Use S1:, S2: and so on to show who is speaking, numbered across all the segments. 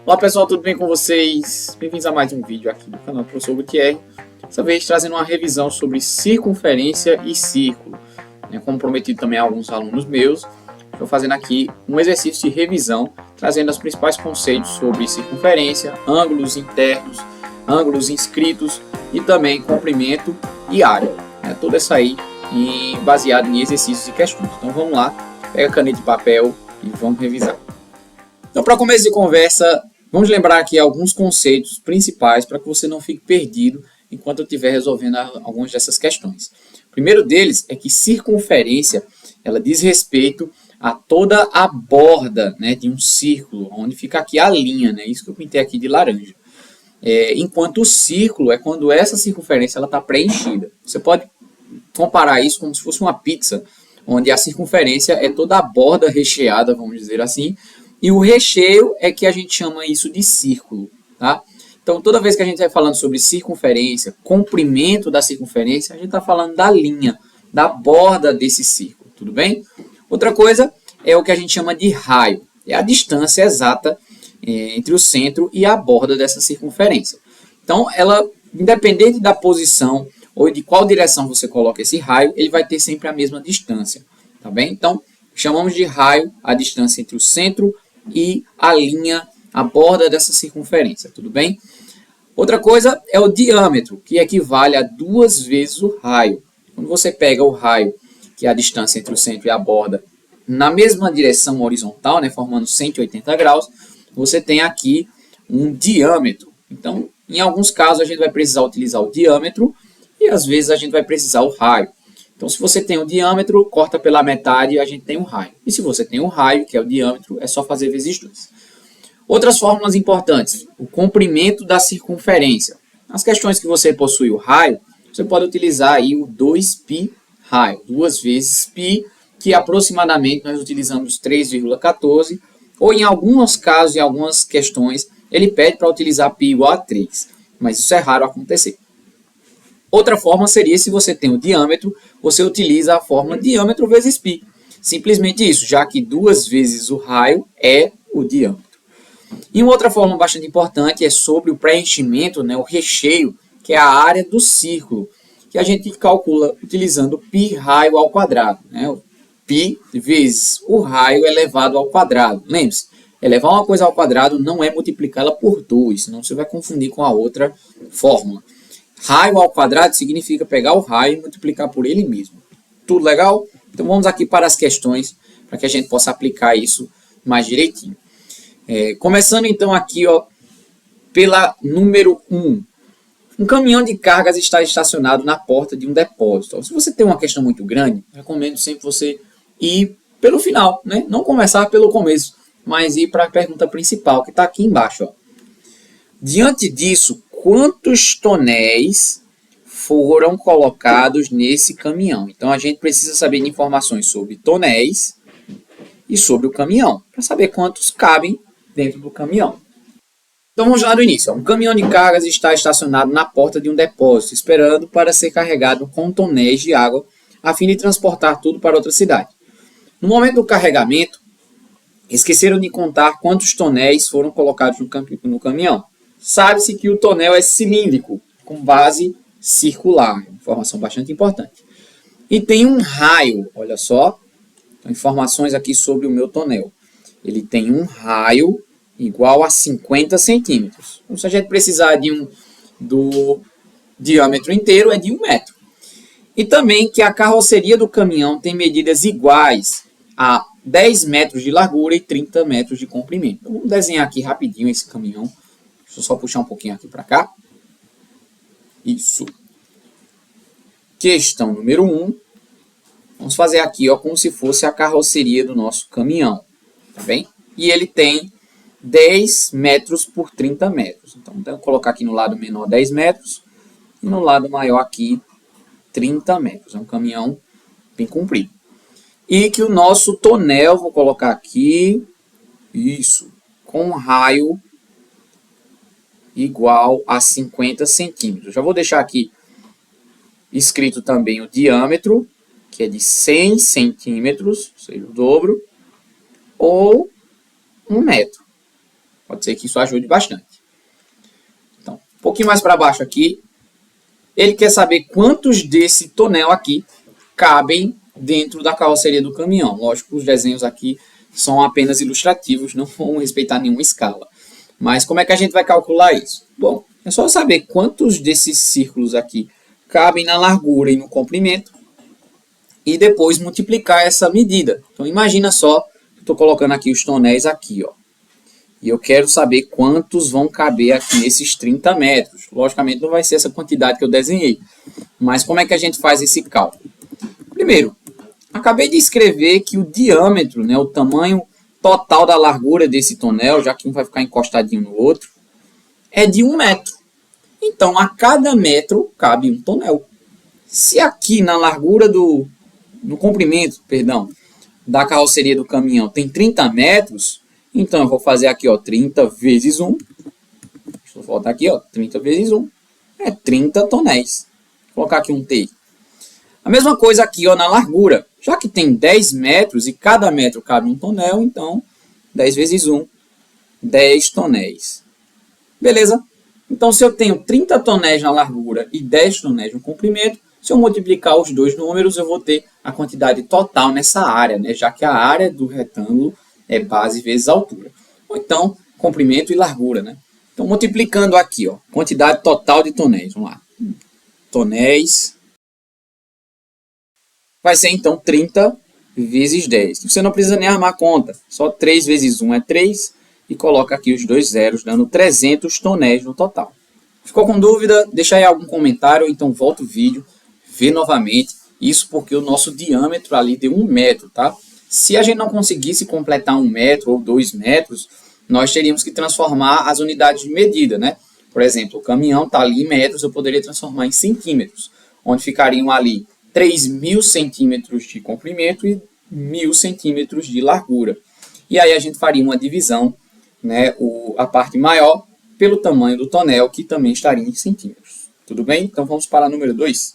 S1: Olá pessoal, tudo bem com vocês? Bem-vindos a mais um vídeo aqui do canal do Professor Gutierre. Dessa vez trazendo uma revisão sobre circunferência e círculo. Como prometido também a alguns alunos meus, estou fazendo aqui um exercício de revisão, trazendo os principais conceitos sobre circunferência, ângulos internos, ângulos inscritos e também comprimento e área. Tudo isso aí baseado em exercícios e questões. Então vamos lá, pega caneta e papel e vamos revisar. Então, para começo de conversa, vamos lembrar aqui alguns conceitos principais para que você não fique perdido enquanto eu estiver resolvendo algumas dessas questões. O primeiro deles é que circunferência, ela diz respeito a toda a borda, de um círculo, onde fica aqui a linha, isso que eu pintei aqui de laranja. Enquanto o círculo é quando essa circunferência está preenchida. Você pode comparar isso como se fosse uma pizza, onde a circunferência é toda a borda recheada, vamos dizer assim, e o recheio é que a gente chama isso de círculo, tá? Então, toda vez que a gente vai falando sobre circunferência, comprimento da circunferência, a gente está falando da linha, da borda desse círculo, tudo bem? Outra coisa é o que a gente chama de raio, é a distância exata entre o centro e a borda dessa circunferência. Então, ela, independente da posição ou de qual direção você coloca esse raio, ele vai ter sempre a mesma distância, tá bem? Então, chamamos de raio a distância entre o centro e a linha, a borda dessa circunferência, tudo bem? Outra coisa é o diâmetro, que equivale a 2 vezes o raio. Quando você pega o raio, que é a distância entre o centro e a borda, na mesma direção horizontal, formando 180 graus, você tem aqui um diâmetro. Então, em alguns casos, a gente vai precisar utilizar o diâmetro e, às vezes, a gente vai precisar o raio. Então, se você tem o diâmetro, corta pela metade e a gente tem um raio. E se você tem um raio, que é o diâmetro, é só fazer vezes 2. Outras fórmulas importantes. O comprimento da circunferência. Nas questões que você possui o raio, você pode utilizar aí o 2π raio. 2 vezes π, que aproximadamente nós utilizamos 3,14. Ou em alguns casos, em algumas questões, ele pede para utilizar π igual a 3. Mas isso é raro acontecer. Outra forma seria, se você tem o diâmetro, você utiliza a fórmula diâmetro vezes π. Simplesmente isso, já que 2 vezes o raio é o diâmetro. E uma outra forma bastante importante é sobre o preenchimento, o recheio, que é a área do círculo, que a gente calcula utilizando π raio ao quadrado. Π vezes o raio elevado ao quadrado. Lembre-se, elevar uma coisa ao quadrado não é multiplicá-la por 2, senão você vai confundir com a outra fórmula. Raio ao quadrado significa pegar o raio e multiplicar por ele mesmo. Tudo legal? Então vamos aqui para as questões, para que a gente possa aplicar isso mais direitinho. Começando então aqui pela número 1. Um caminhão de cargas está estacionado na porta de um depósito. Se você tem uma questão muito grande, recomendo sempre você ir pelo final. Não começar pelo começo, mas ir para a pergunta principal, que está aqui embaixo. Diante disso, quantos tonéis foram colocados nesse caminhão? Então, a gente precisa saber de informações sobre tonéis e sobre o caminhão, para saber quantos cabem dentro do caminhão. Então, vamos lá do início. Um caminhão de cargas está estacionado na porta de um depósito, esperando para ser carregado com tonéis de água, a fim de transportar tudo para outra cidade. No momento do carregamento, esqueceram de contar quantos tonéis foram colocados no caminhão. Sabe-se que o tonel é cilíndrico, com base circular. Informação bastante importante. E tem um raio, olha só. Então, informações aqui sobre o meu tonel. Ele tem um raio igual a 50 centímetros. Então, se a gente precisar do diâmetro inteiro, é de 1 metro. E também que a carroceria do caminhão tem medidas iguais a 10 metros de largura e 30 metros de comprimento. Então, vamos desenhar aqui rapidinho esse caminhão. Deixa eu só puxar um pouquinho aqui para cá. Isso. Questão número 1. Vamos fazer aqui como se fosse a carroceria do nosso caminhão. Tá bem? E ele tem 10 metros por 30 metros. Então, vou colocar aqui no lado menor 10 metros. E no lado maior aqui 30 metros. É um caminhão bem comprido. E que o nosso tonel, vou colocar aqui. Isso. Com um raio igual a 50 centímetros. Já vou deixar aqui escrito também o diâmetro, que é de 100 centímetros, ou seja, o dobro, ou 1 metro. Pode ser que isso ajude bastante. Então, um pouquinho mais para baixo aqui, ele quer saber quantos desse tonel aqui cabem dentro da carroceria do caminhão. Lógico que os desenhos aqui são apenas ilustrativos, não vão respeitar nenhuma escala. Mas como é que a gente vai calcular isso? Bom, é só saber quantos desses círculos aqui cabem na largura e no comprimento e depois multiplicar essa medida. Então imagina só, estou colocando aqui os tonéis aqui, ó. E eu quero saber quantos vão caber aqui nesses 30 metros. Logicamente não vai ser essa quantidade que eu desenhei. Mas como é que a gente faz esse cálculo? Primeiro, acabei de escrever que o diâmetro, né, o tamanho total da largura desse tonel, já que um vai ficar encostadinho no outro, é de 1 metro. Então, a cada metro cabe um tonel. Se aqui na largura no comprimento, perdão, da carroceria do caminhão tem 30 metros, então eu vou fazer aqui, ó, 30 vezes 1. Deixa eu voltar aqui, ó, 30 vezes 1. É 30 tonéis. Vou colocar aqui um T. A mesma coisa aqui, ó, na largura. Já que tem 10 metros e cada metro cabe um tonel, então 10 vezes 1, 10 tonéis. Beleza? Então, se eu tenho 30 tonéis na largura e 10 tonéis no comprimento, se eu multiplicar os dois números, eu vou ter a quantidade total nessa área, né? Já que a área do retângulo é base vezes altura. Ou então, comprimento e largura, né? Então, multiplicando aqui, ó, quantidade total de tonéis. Vamos lá. Tonéis vai ser, então, 30 vezes 10. Você não precisa nem armar conta. Só 3 vezes 1 é 3. E coloca aqui os dois zeros, dando 300 tonéis no total. Ficou com dúvida? Deixa aí algum comentário, então volta o vídeo, vê novamente. Isso porque o nosso diâmetro ali deu 1 metro, tá? Se a gente não conseguisse completar 1 metro ou 2 metros, nós teríamos que transformar as unidades de medida, né? Por exemplo, o caminhão está ali em metros, eu poderia transformar em centímetros, onde ficariam ali 3.000 centímetros de comprimento e 1.000 centímetros de largura. E aí a gente faria uma divisão, né, a parte maior pelo tamanho do tonel, que também estaria em centímetros. Tudo bem? Então vamos para o número 2.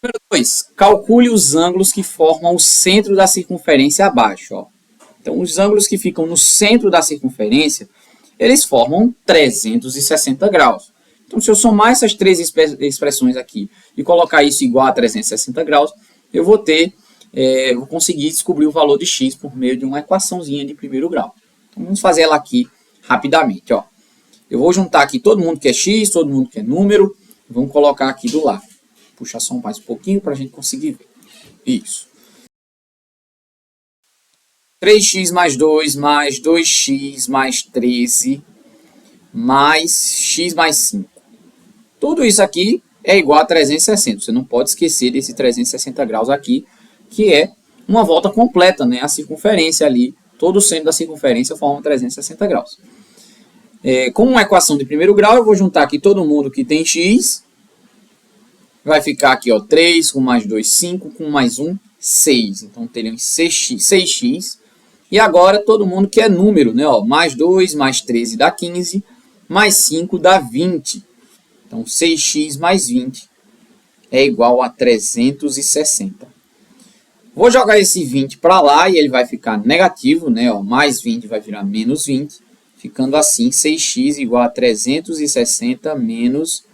S1: Número 2. Calcule os ângulos que formam o centro da circunferência abaixo. Ó. Então os ângulos que ficam no centro da circunferência, eles formam 360 graus. Então se eu somar essas três expressões aqui e colocar isso igual a 360 graus, eu vou vou conseguir descobrir o valor de x por meio de uma equaçãozinha de primeiro grau. Então, vamos fazer ela aqui rapidamente. Ó. Eu vou juntar aqui todo mundo que é x, todo mundo que é número. Vamos colocar aqui do lado. Puxar só mais um pouquinho para a gente conseguir ver. Isso. 3x mais 2 mais 2x mais 13 mais x mais 5. Tudo isso aqui é igual a 360. Você não pode esquecer desse 360 graus aqui, que é uma volta completa, né? A circunferência ali. Todo o centro da circunferência forma 360 graus. Com uma equação de primeiro grau, eu vou juntar aqui todo mundo que tem x. Vai ficar aqui, ó, 3 com mais 2, 5, com mais 1, 6. Então, teremos 6x. E agora, todo mundo que é número, né? Ó, mais 2, mais 13 dá 15, mais 5 dá 20. Então, 6x mais 20 é igual a 360. Vou jogar esse 20 para lá e ele vai ficar negativo, né? Ó, mais 20 vai virar menos 20, ficando assim 6x igual a 360 menos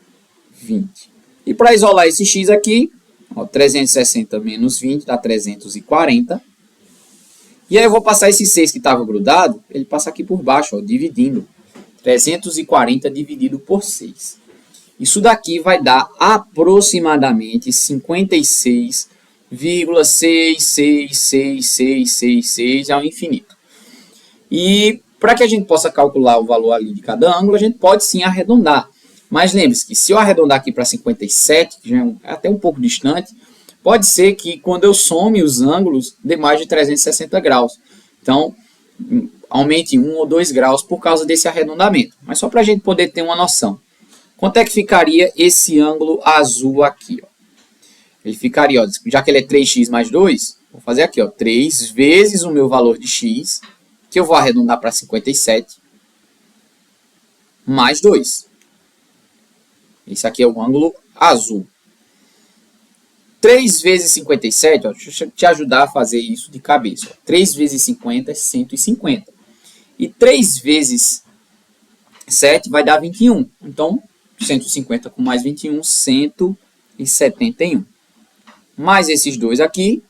S1: 20. E para isolar esse x aqui, ó, 360 menos 20 dá 340. E aí eu vou passar esse 6 que estava grudado, ele passa aqui por baixo, ó, dividindo. 340 dividido por 6. Isso daqui vai dar aproximadamente 56,6666666 ao infinito. E para que a gente possa calcular o valor ali de cada ângulo, a gente pode sim arredondar. Mas lembre-se que se eu arredondar aqui para 57, que já é até um pouco distante, pode ser que quando eu some os ângulos dê mais de 360 graus. Então, aumente 1 ou 2 graus por causa desse arredondamento. Mas só para a gente poder ter uma noção. Quanto é que ficaria esse ângulo azul aqui? Ó? Ele ficaria, ó, já que ele é 3x mais 2, vou fazer aqui, ó, 3 vezes o meu valor de x, que eu vou arredondar para 57, mais 2. Esse aqui é o ângulo azul. 3 vezes 57, ó, deixa eu te ajudar a fazer isso de cabeça. Ó. 3 vezes 50 é 150. E 3 vezes 7 vai dar 21. Então, 150 com mais 21, 171. Mais esses dois aqui,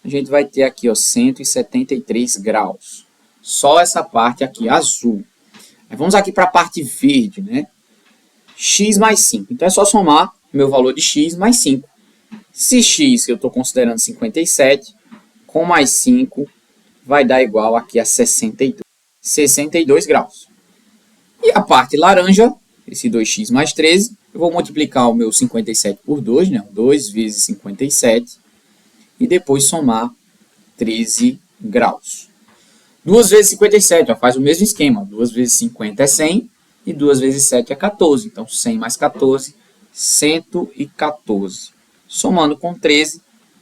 S1: a gente vai ter aqui, ó, 173 graus. Só essa parte aqui, azul. Aí vamos aqui para a parte verde, né? X mais 5. Então, é só somar meu valor de x mais 5. Se x, que eu estou considerando 57, com mais 5, vai dar igual aqui a 62 graus. E a parte laranja, esse 2x mais 13, eu vou multiplicar o meu 57 por 2, né? 2 vezes 57, e depois somar 13 graus. 2 vezes 57, ó, faz o mesmo esquema. 2 vezes 50 é 100, e 2 vezes 7 é 14. Então, 100 mais 14, 114. Somando com 13,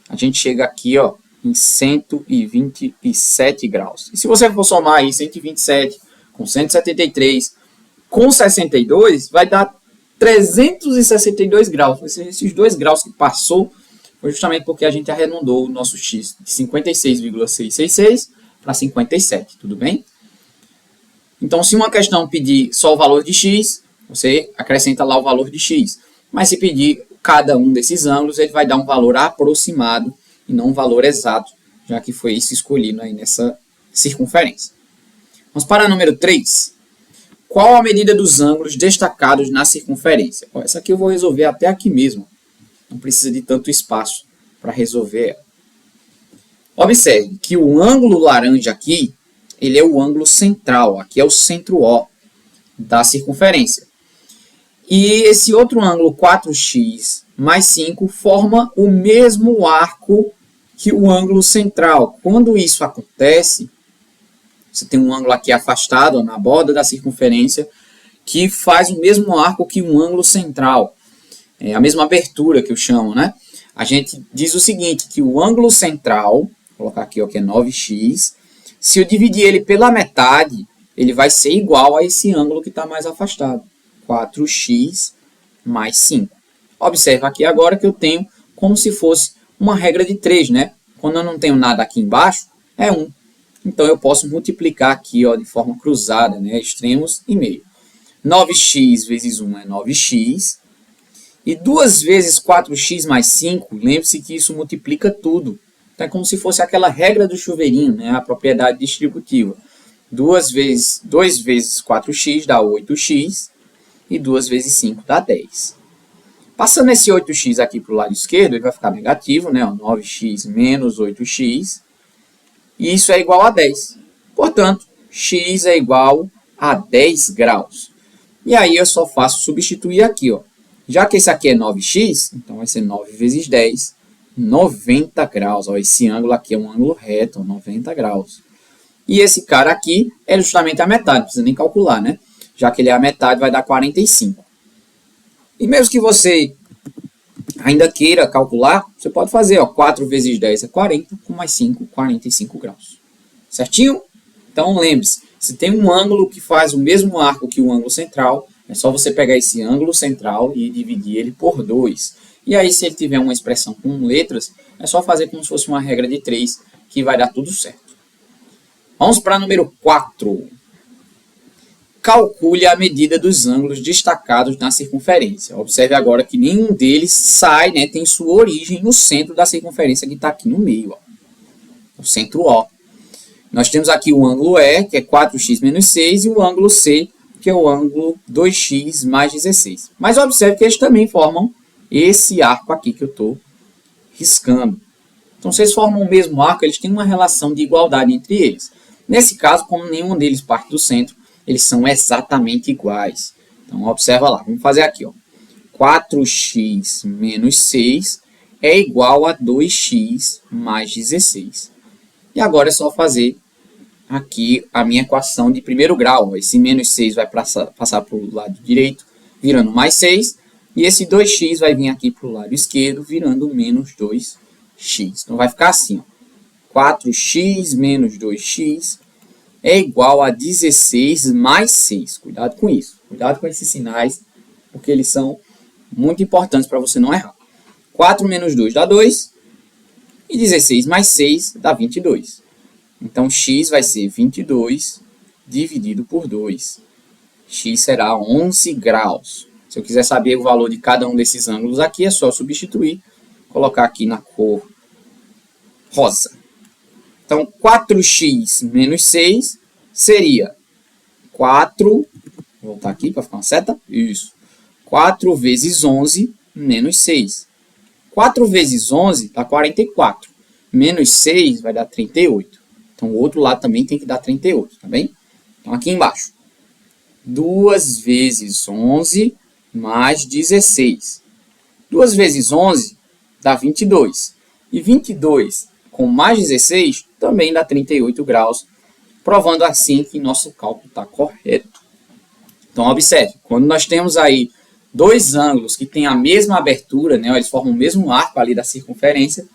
S1: a gente chega aqui, ó, em 127 graus. E se você for somar aí 127 com 173 com 62, vai dar 362 graus. Esses 2 graus que passou foi justamente porque a gente arredondou o nosso x de 56,666 para 57, tudo bem? Então, se uma questão pedir só o valor de x, você acrescenta lá o valor de x. Mas se pedir cada um desses ângulos, ele vai dar um valor aproximado e não um valor exato, já que foi isso escolhido aí nessa circunferência. Vamos para o número 3. Qual a medida dos ângulos destacados na circunferência? Essa aqui eu vou resolver até aqui mesmo. Não precisa de tanto espaço para resolver ela. Observe que o ângulo laranja aqui, ele é o ângulo central. Aqui é o centro O da circunferência. E esse outro ângulo 4x mais 5 forma o mesmo arco que o ângulo central. Quando isso acontece, você tem um ângulo aqui afastado, na borda da circunferência, que faz o mesmo arco que um ângulo central. É a mesma abertura que eu chamo, né? A gente diz o seguinte, que o ângulo central, vou colocar aqui, ó, que é 9x, se eu dividir ele pela metade, ele vai ser igual a esse ângulo que está mais afastado. 4x mais 5. Observe aqui agora que eu tenho como se fosse uma regra de 3, né? Quando eu não tenho nada aqui embaixo, é 1. Então, eu posso multiplicar aqui, ó, de forma cruzada, né? Extremos e meio. 9x vezes 1 é 9x. E 2 vezes 4x mais 5, lembre-se que isso multiplica tudo. Então, é como se fosse aquela regra do chuveirinho, né? A propriedade distributiva. 2 vezes 4x dá 8x. E 2 vezes 5 dá 10. Passando esse 8x aqui para o lado esquerdo, ele vai ficar negativo, né? 9x menos 8x. E isso é igual a 10. Portanto, x é igual a 10 graus. E aí eu só faço substituir aqui, ó. Já que esse aqui é 9x, então vai ser 9 vezes 10, 90 graus. Ó, esse ângulo aqui é um ângulo reto, 90 graus. E esse cara aqui é justamente a metade, não precisa nem calcular, né? Já que ele é a metade, vai dar 45. E mesmo que você ainda queira calcular, você pode fazer, ó, 4 vezes 10 é 40, com mais 5, 45 graus. Certinho? Então, lembre-se, se tem um ângulo que faz o mesmo arco que o ângulo central, é só você pegar esse ângulo central e dividir ele por 2. E aí, se ele tiver uma expressão com letras, é só fazer como se fosse uma regra de 3, que vai dar tudo certo. Vamos para o número 4. Calcule a medida dos ângulos destacados na circunferência. Observe agora que nenhum deles sai, né, tem sua origem no centro da circunferência que está aqui no meio, ó, o centro O. Nós temos aqui o ângulo E, que é 4x menos 6, e o ângulo C, que é o ângulo 2x mais 16. Mas observe que eles também formam esse arco aqui que eu estou riscando. Então, se eles formam o mesmo arco, eles têm uma relação de igualdade entre eles. Nesse caso, como nenhum deles parte do centro, eles são exatamente iguais. Então, observa lá. Vamos fazer aqui, ó. 4x menos 6 é igual a 2x mais 16. E agora é só fazer aqui a minha equação de primeiro grau. Esse menos 6 vai passar para o lado direito, virando mais 6. E esse 2x vai vir aqui para o lado esquerdo, virando menos 2x. Então, vai ficar assim, ó. 4x menos 2x é igual a 16 mais 6. Cuidado com isso. Cuidado com esses sinais, porque eles são muito importantes para você não errar. 4 menos 2 dá 2. E 16 mais 6 dá 22. Então, x vai ser 22 dividido por 2. X será 11 graus. Se eu quiser saber o valor de cada um desses ângulos aqui, é só substituir, colocar aqui na cor rosa. Então, 4x menos 6 seria 4, vou voltar aqui para ficar uma seta, isso, 4 vezes 11 menos 6. 4 vezes 11 dá 44, menos 6 vai dar 38. Então, o outro lado também tem que dar 38, tá bem? Então, aqui embaixo, 2 vezes 11 mais 16. 2 vezes 11 dá 22. E 22 com mais 16 também dá 38 graus, provando assim que nosso cálculo está correto. Então, observe, quando nós temos aí dois ângulos que têm a mesma abertura, né, eles formam o mesmo arco ali da circunferência,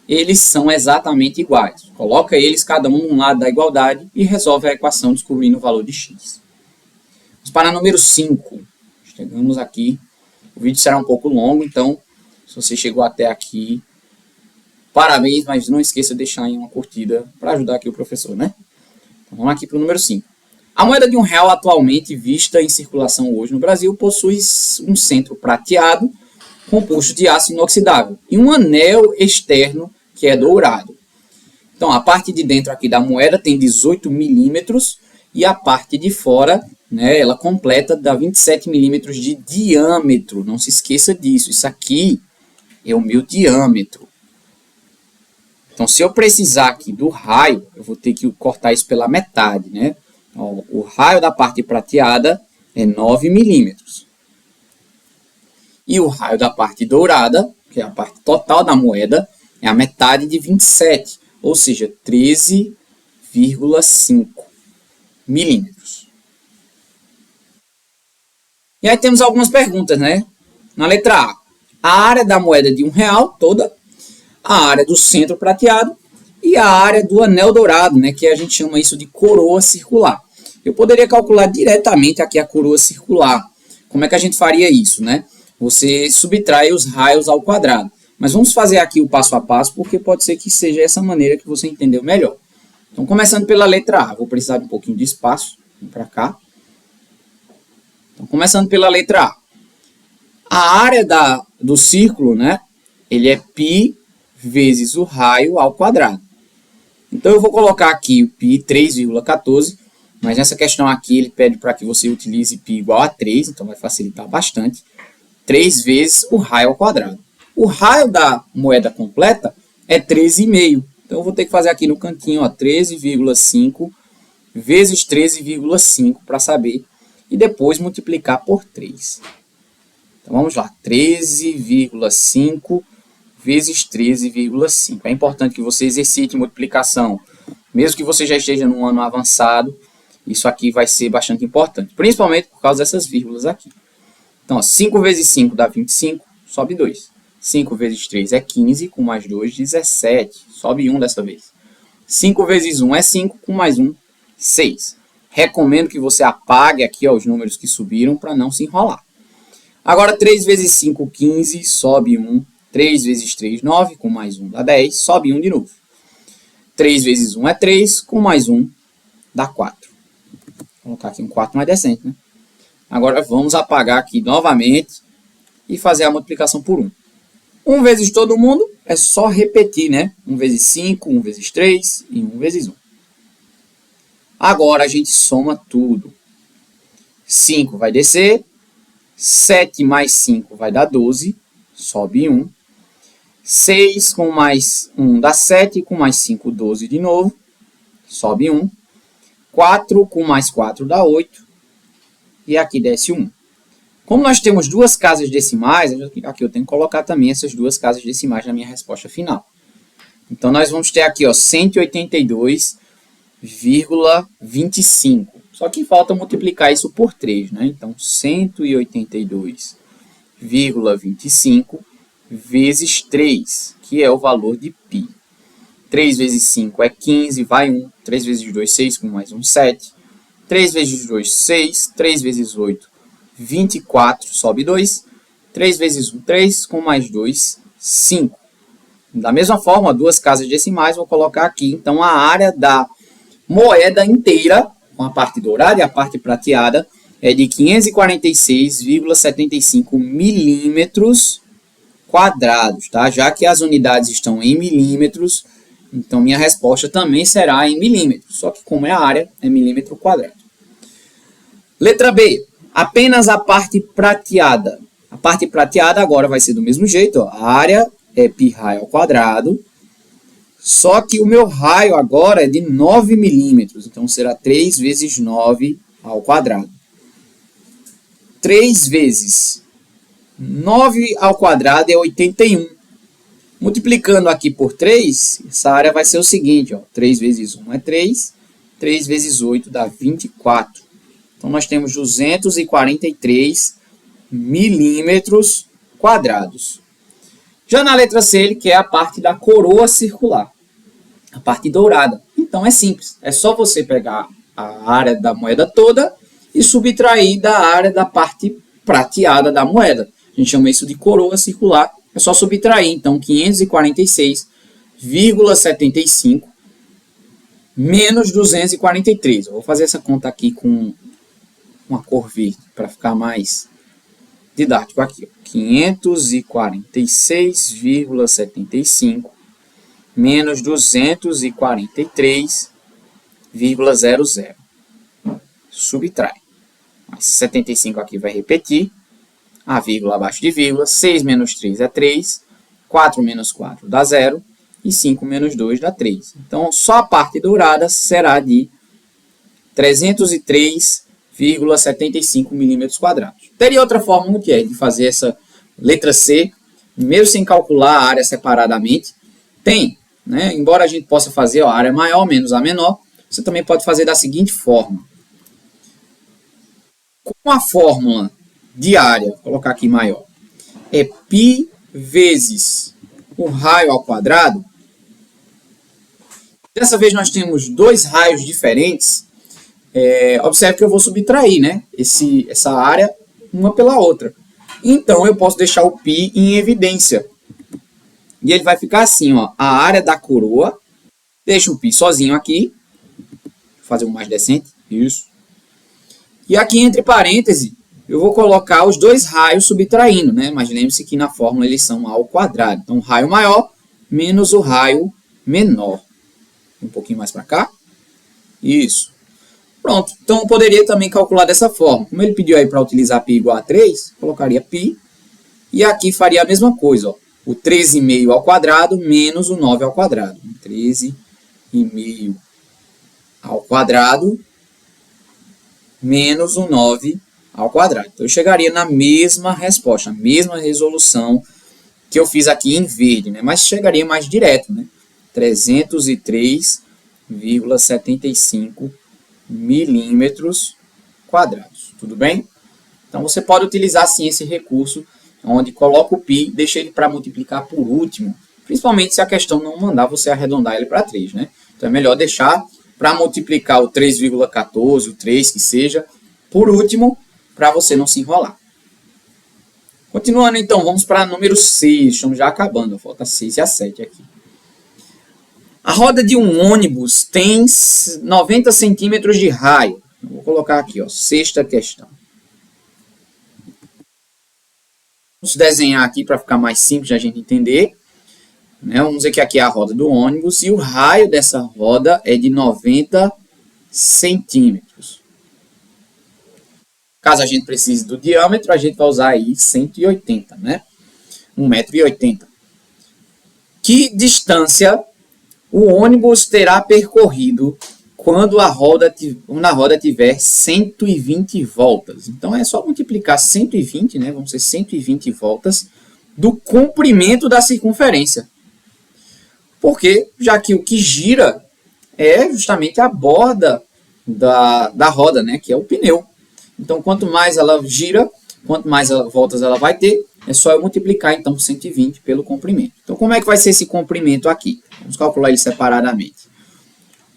S1: eles são exatamente iguais. Coloca eles cada um num lado da igualdade e resolve a equação descobrindo o valor de x. Vamos para número 5. Chegamos aqui. O vídeo será um pouco longo, então, se você chegou até aqui, parabéns, mas não esqueça de deixar aí uma curtida para ajudar aqui o professor, né? Então, vamos aqui para o número 5. A moeda de R$1 atualmente vista em circulação hoje no Brasil possui um centro prateado composto de aço inoxidável e um anel externo que é dourado. Então, a parte de dentro aqui da moeda tem 18 milímetros e a parte de fora, né, ela completa dá 27 milímetros de diâmetro. Não se esqueça disso. Isso aqui é o meu diâmetro. Então, se eu precisar aqui do raio, eu vou ter que cortar isso pela metade, né? Ó, o raio da parte prateada é 9 milímetros. E o raio da parte dourada, que é a parte total da moeda, é a metade de 27, ou seja, 13,5 milímetros. E aí temos algumas perguntas, né? Na letra a área da moeda de R$1 toda, a área do centro prateado e a área do anel dourado, né? Que a gente chama isso de coroa circular. Eu poderia calcular diretamente aqui a coroa circular. Como é que a gente faria isso, né? Você subtrai os raios ao quadrado. Mas vamos fazer aqui o passo a passo, porque pode ser que seja essa maneira que você entendeu melhor. Então, começando pela letra A, vou precisar de um pouquinho de espaço. Vem para cá. Então, começando pela letra A. A área do círculo, né? Ele é π vezes o raio ao quadrado. Então, eu vou colocar aqui o π 3,14, mas nessa questão aqui ele pede para que você utilize π igual a 3, então vai facilitar bastante. 3 vezes o raio ao quadrado. O raio da moeda completa é 13,5. Então, eu vou ter que fazer aqui no cantinho 13,5 vezes 13,5 para saber. E depois multiplicar por 3. Então, vamos lá. 13,5 vezes 13,5. É importante que você exercite multiplicação. Mesmo que você já esteja num ano avançado, isso aqui vai ser bastante importante. Principalmente por causa dessas vírgulas aqui. Então, 5 vezes 5 dá 25, sobe 2. 5 vezes 3 é 15, com mais 2, 17. Sobe 1 dessa vez. 5 vezes 1 é 5, com mais 1, 6. Recomendo que você apague aqui ó, os números que subiram para não se enrolar. Agora, 3 vezes 5, 15, sobe 1. 3 vezes 3, 9, com mais 1 dá 10, sobe 1 de novo. 3 vezes 1 é 3, com mais 1 dá 4. Vou colocar aqui um 4 mais decente, né? Agora, vamos apagar aqui novamente e fazer a multiplicação por 1. 1 vezes todo mundo é só repetir, né? 1 vezes 5, 1 vezes 3 e 1 vezes 1. Agora, a gente soma tudo. 5 vai descer. 7 mais 5 vai dar 12. Sobe 1. 6 com mais 1 dá 7. Com mais 5, 12 de novo. Sobe 1. 4 com mais 4 dá 8. E aqui desce 1. Como nós temos duas casas decimais, aqui eu tenho que colocar também essas duas casas decimais na minha resposta final. Então, nós vamos ter aqui ó, 182,25. Só que falta multiplicar isso por 3, né? Então, 182,25 vezes 3, que é o valor de π. 3 vezes 5 é 15, vai 1. 3 vezes 2, 6, com mais 1, 7. 3 vezes 2, 6. 3 vezes 8, 24, sobe 2. 3 vezes 1, 3, com mais 2, 5. Da mesma forma, duas casas decimais, vou colocar aqui, então, a área da moeda inteira, com a parte dourada e a parte prateada é de 546,75 milímetros quadrados, tá? Já que as unidades estão em milímetros, então minha resposta também será em milímetros, só que como é a área, é milímetro quadrado. Letra B, apenas a parte prateada. A parte prateada agora vai ser do mesmo jeito, ó. A área é π raio ao quadrado, só que o meu raio agora é de 9 milímetros, então será 3 vezes 9 ao quadrado. 3 vezes 9 ao quadrado é 81. Multiplicando aqui por 3, essa área vai ser o seguinte, ó, 3 vezes 1 é 3, 3 vezes 8 dá 24. Então, nós temos 243 milímetros quadrados. Já na letra C, ele quer a parte da coroa circular, a parte dourada. Então, é simples. É só você pegar a área da moeda toda e subtrair da área da parte prateada da moeda. A gente chama isso de coroa circular. É só subtrair, então, 546,75 menos 243. Eu vou fazer essa conta aqui com uma cor verde, para ficar mais didático aqui. 546,75 menos 243,00. Subtrai. 75 aqui vai repetir. A vírgula abaixo de vírgula. 6 menos 3 é 3. 4 menos 4 dá 0. E 5 menos 2 dá 3. Então, só a parte dourada será de 303,75 milímetros quadrados. Teria outra forma que é de fazer essa letra C, mesmo sem calcular a área separadamente. Tem, né? Embora a gente possa fazer a área maior menos a menor, você também pode fazer da seguinte forma. Com a fórmula de área, vou colocar aqui maior, é π vezes o raio ao quadrado. Dessa vez nós temos dois raios diferentes. Observe que eu vou subtrair, né, essa área uma pela outra. Então, eu posso deixar o π em evidência. E ele vai ficar assim, ó, a área da coroa. Deixa o π sozinho aqui. Vou fazer um mais decente. Isso. E aqui, entre parênteses, eu vou colocar os dois raios subtraindo, né? Mas lembre-se que na fórmula eles são ao quadrado. Então, o raio maior menos o raio menor. Um pouquinho mais para cá. Isso. Pronto. Então, eu poderia também calcular dessa forma. Como ele pediu aí para utilizar π igual a 3, colocaria π. E aqui faria a mesma coisa, ó. O 13,5 ao quadrado menos o 9 ao quadrado. 13,5 ao quadrado menos o 9 ao quadrado. Então, eu chegaria na mesma resposta, a mesma resolução que eu fiz aqui em verde, né? Mas chegaria mais direto, né? 303,75 milímetros quadrados. Tudo bem? Então, você pode utilizar, sim, esse recurso, onde coloca o π, deixa ele para multiplicar por último, principalmente se a questão não mandar você arredondar ele para 3, né? Então, é melhor deixar para multiplicar o 3,14, o 3 que seja, por último, para você não se enrolar. Continuando, então, vamos para número 6. Estamos já acabando, falta 6 e a 7 aqui. A roda de um ônibus tem 90 centímetros de raio. Vou colocar aqui, ó, sexta questão. Vamos desenhar aqui para ficar mais simples de a gente entender. Vamos dizer que aqui é a roda do ônibus e o raio dessa roda é de 90 centímetros. Caso a gente precise do diâmetro, a gente vai usar aí 180, né? 1,80 m. Que distância o ônibus terá percorrido quando na roda tiver 120 voltas? Então, é só multiplicar 120, né? Vão ser 120 voltas do comprimento da circunferência. Porque, já que o que gira é justamente a borda da roda, né? Que é o pneu. Então, quanto mais ela gira, quanto mais voltas ela vai ter, é só eu multiplicar, então, 120 pelo comprimento. Então, como é que vai ser esse comprimento aqui? Vamos calcular ele separadamente.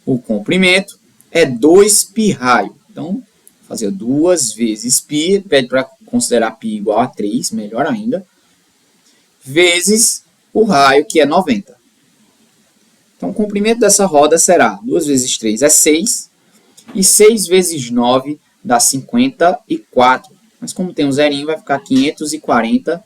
S1: O comprimento é 2π raio. Então, vou fazer 2 vezes π, pede para considerar π igual a 3, melhor ainda, vezes o raio, que é 90. Então, o comprimento dessa roda será 2 vezes 3 é 6. E 6 vezes 9 dá 54. Mas como tem um zerinho, vai ficar 540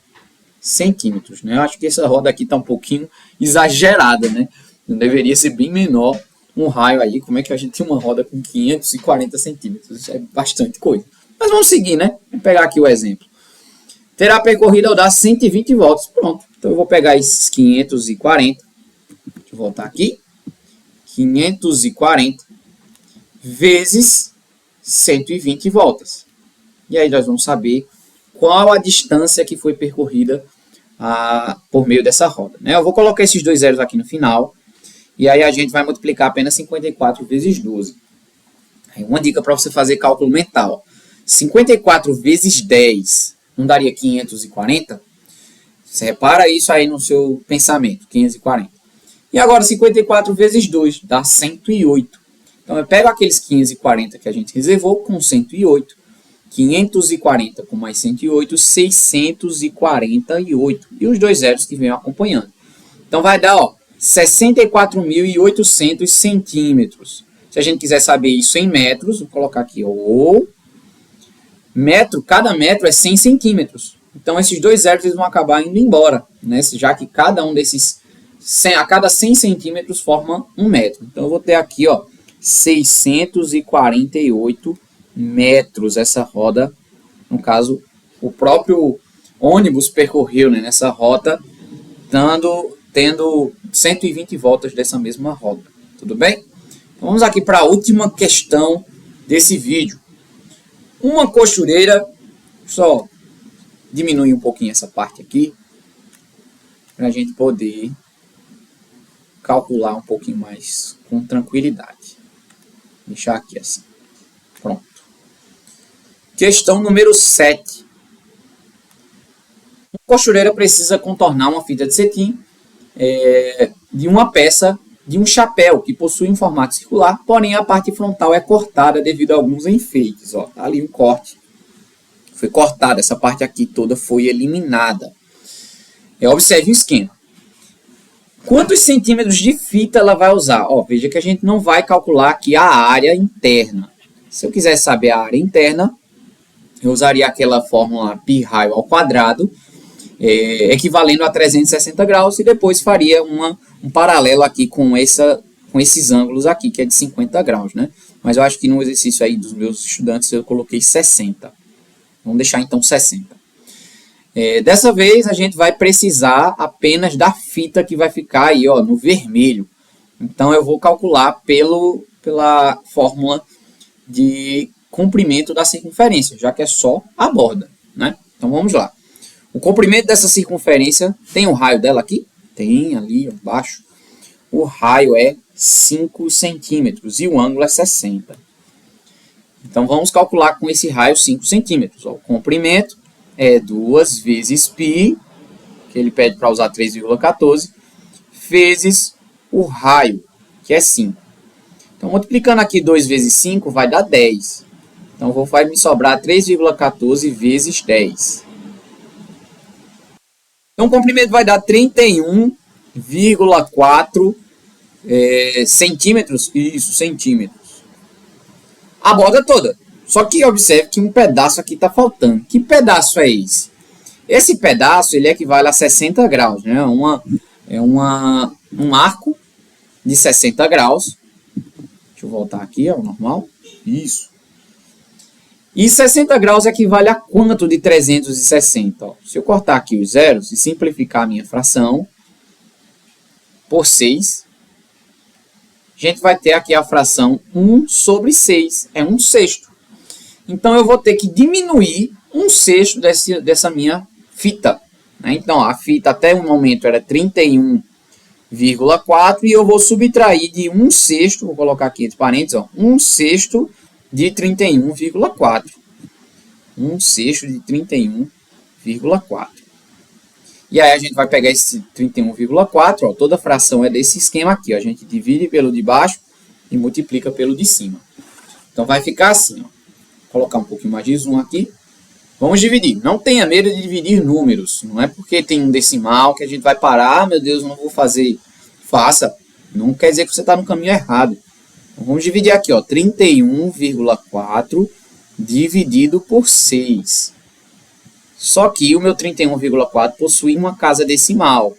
S1: centímetros, né? Eu acho que essa roda aqui está um pouquinho exagerada, né? Não deveria ser bem menor um raio aí. Como é que a gente tem uma roda com 540 centímetros? Isso é bastante coisa. Mas vamos seguir, né? Vamos pegar aqui o exemplo. Terá percorrido ao dar 120 voltas. Pronto. Então eu vou pegar esses 540. Deixa eu voltar aqui. 540 vezes 120 voltas. E aí nós vamos saber qual a distância que foi percorrida por meio dessa roda, né? Eu vou colocar esses dois zeros aqui no final. E aí a gente vai multiplicar apenas 54 vezes 12. Aí uma dica para você fazer cálculo mental. 54 vezes 10 não daria 540? Você repara isso aí no seu pensamento, 540. E agora 54 vezes 2 dá 108. Então eu pego aqueles 540 que a gente reservou com 108. 540 com mais 108, 648. E os dois zeros que vêm acompanhando. Então vai dar, ó, 64.800 centímetros. Se a gente quiser saber isso em metros, vou colocar aqui, ó, metro, cada metro é 100 centímetros. Então esses dois zeros eles vão acabar indo embora, né? Já que cada um desses, a cada 100 centímetros forma um metro. Então eu vou ter aqui, ó, 648 metros essa roda. No caso, o próprio ônibus percorreu, né, nessa rota, tendo 120 voltas dessa mesma roda. Tudo bem? Então, vamos aqui para a última questão desse vídeo. Uma costureira, só diminuir um pouquinho essa parte aqui, para a gente poder calcular um pouquinho mais com tranquilidade. Deixar aqui assim. Pronto. Questão número 7. Uma costureira precisa contornar uma fita de cetim de uma peça de um chapéu que possui um formato circular, porém a parte frontal é cortada devido a alguns enfeites. Ó, tá ali um corte. Foi cortada, essa parte aqui toda foi eliminada. Observe o esquema. Quantos centímetros de fita ela vai usar? Ó, veja que a gente não vai calcular aqui a área interna. Se eu quiser saber a área interna, eu usaria aquela fórmula π raio ao quadrado, equivalendo a 360 graus, e depois faria um paralelo aqui com esses ângulos aqui, que é de 50 graus, né? Mas eu acho que no exercício aí dos meus estudantes eu coloquei 60. Vamos deixar então 60. Dessa vez a gente vai precisar apenas da fita que vai ficar aí, ó, no vermelho. Então eu vou calcular pela fórmula de comprimento da circunferência, já que é só a borda, né? Então vamos lá. O comprimento dessa circunferência, tem o raio dela aqui? Tem ali embaixo. O raio é 5 centímetros e o ângulo é 60. Então vamos calcular com esse raio 5 centímetros. Ó, o comprimento é 2 vezes π, que ele pede para usar 3,14, vezes o raio, que é 5. Então multiplicando aqui 2 vezes 5 vai dar 10. Então vai me sobrar 3,14 vezes 10. Então o comprimento vai dar 31,4 centímetros. Isso, centímetros. A borda toda. Só que observe que um pedaço aqui está faltando. Que pedaço é esse? Esse pedaço ele equivale a 60 graus. Né? Um arco de 60 graus. Deixa eu voltar aqui ao normal. Isso. E 60 graus equivale a quanto de 360? Ó, se eu cortar aqui os zeros e simplificar a minha fração por 6, a gente vai ter aqui a fração 1 sobre 6. É 1/6. Então, eu vou ter que diminuir 1/6 dessa minha fita. Né? Então, a fita até o momento era 31,4 e eu vou subtrair de 1/6, vou colocar aqui entre parênteses, ó, 1/6 de 31,4. 1/6 de 31,4. E aí a gente vai pegar esse 31,4, ó, toda fração é desse esquema aqui, ó, a gente divide pelo de baixo e multiplica pelo de cima. Então vai ficar assim, ó. Vou colocar um pouquinho mais de zoom aqui. Vamos dividir. Não tenha medo de dividir números. Não é porque tem um decimal que a gente vai parar, meu Deus, não vou fazer. Faça. Não quer dizer que você está no caminho errado. Vamos dividir aqui, ó, 31,4 dividido por 6. Só que o meu 31,4 possui uma casa decimal.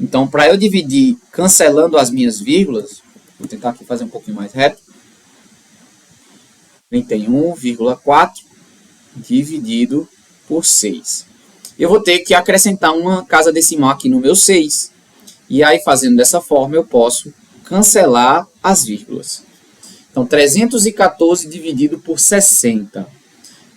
S1: Então, para eu dividir cancelando as minhas vírgulas, vou tentar aqui fazer um pouquinho mais reto. 31,4 dividido por 6. Eu vou ter que acrescentar uma casa decimal aqui no meu 6. E aí, fazendo dessa forma, eu posso cancelar as vírgulas. Então, 314 dividido por 60.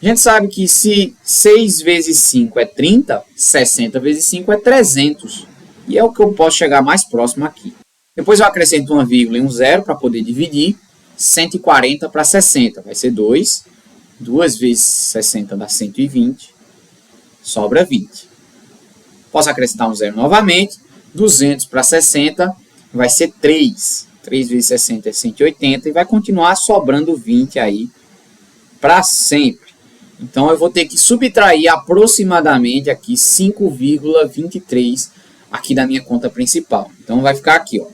S1: A gente sabe que se 6 vezes 5 é 30, 60 vezes 5 é 300. E é o que eu posso chegar mais próximo aqui. Depois eu acrescento uma vírgula e um zero para poder dividir. 140 para 60 vai ser 2. 2 vezes 60 dá 120. Sobra 20. Posso acrescentar um zero novamente. 200 para 60 vai ser 3. 3 vezes 60 é 180 e vai continuar sobrando 20 aí para sempre. Então, eu vou ter que subtrair aproximadamente aqui 5,23 aqui da minha conta principal. Então, vai ficar aqui, ó,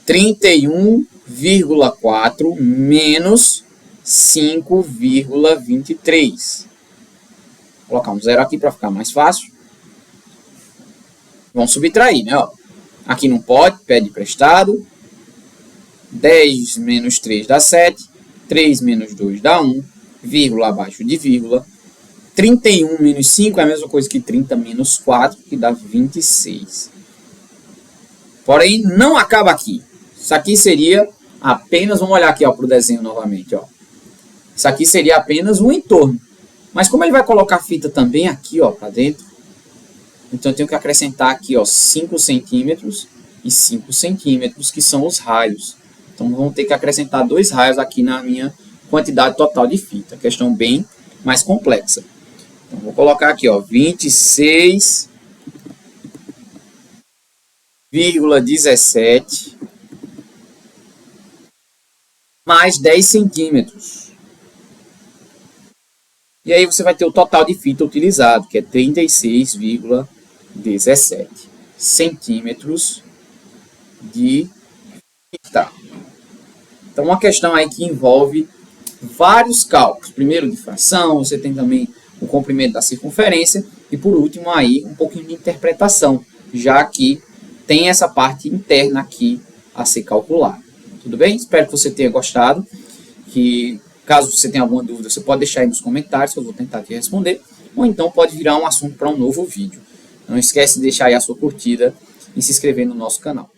S1: 31,4 menos 5,23. Vou colocar um zero aqui para ficar mais fácil. Vamos subtrair, né? Ó. Aqui não pode, pede emprestado. 10 menos 3 dá 7. 3 menos 2 dá 1. Vírgula abaixo de vírgula. 31 menos 5 é a mesma coisa que 30 menos 4, que dá 26. Porém, não acaba aqui. Isso aqui seria apenas, vamos olhar aqui para o desenho novamente. Ó. Isso aqui seria apenas um entorno. Mas como ele vai colocar a fita também aqui para dentro, então eu tenho que acrescentar aqui 5 centímetros e 5 centímetros, que são os raios. Então vamos ter que acrescentar 2 raios aqui na minha quantidade total de fita. Questão bem mais complexa. Então vou colocar aqui 26,17 mais 10 centímetros. E aí você vai ter o total de fita utilizado, que é 36,17 centímetros de fita. Então, uma questão aí que envolve vários cálculos. Primeiro de fração, você tem também o comprimento da circunferência e, por último, aí um pouquinho de interpretação, já que tem essa parte interna aqui a ser calculada. Tudo bem? Espero que você tenha gostado. Que, caso você tenha alguma dúvida, você pode deixar aí nos comentários, que eu vou tentar te responder. Ou então pode virar um assunto para um novo vídeo. Não esquece de deixar aí a sua curtida e se inscrever no nosso canal.